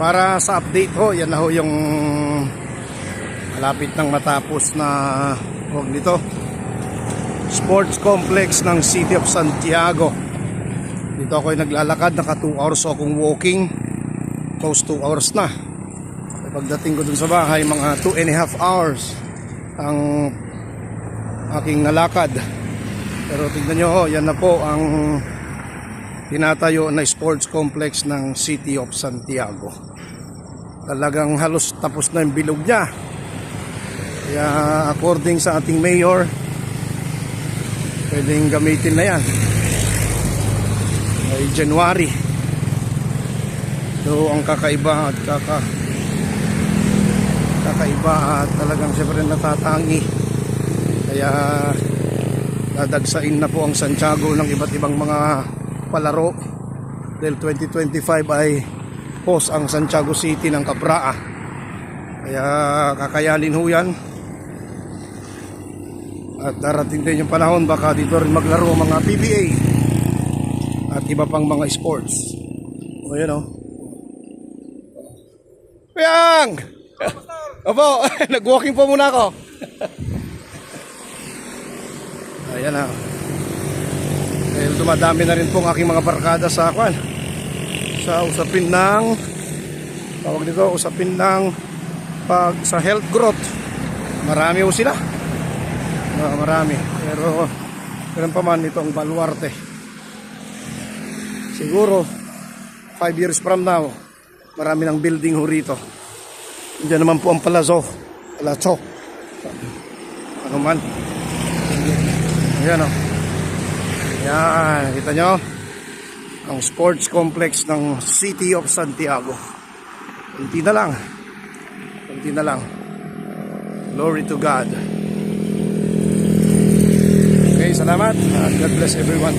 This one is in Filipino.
Para sa update ho, yan na ho yung malapit nang matapos na huwag nito, sports complex ng City of Santiago. Dito ako ay naglalakad, naka 2 hours akong walking, close 2 hours na. Pagdating ko dun sa bahay, mga 2.5 hours ang aking nalakad. Pero tignan nyo ho, yan na po ang tinatayo na sports complex ng City of Santiago. Talagang halos tapos na yung bilog niya. Kaya according sa ating mayor, pwedeng gamitin na yan ay January. So ang kakaiba at kakaiba at talagang siyempre natatangi. Kaya dadagsain na po ang Santiago ng iba't ibang mga palaro dahil 2025 ay host ang Santiago City ng Cabraa. Kaya kakayanin ho yan. At darating din yung panahon baka dito rin maglaro mga PBA at iba pang mga sports. O yan o. Piyang! Opo, nag-walking po muna ako. Ayan na. Dahil dumadami na rin po ang aking mga barkada sa kwan. Sa usapin ng tawag dito, usapin ng pag sa health growth. Marami ho sila. Marami. Pero ganun pa man itong baluarte. Siguro 5 years from now, marami ng building ho rito. Diyan naman po ang palazzo. Ano man. Ayan o. Ayan, kita nyo ang sports complex ng City of Santiago. Kunti na lang. Glory to God. Okay, salamat. God bless everyone.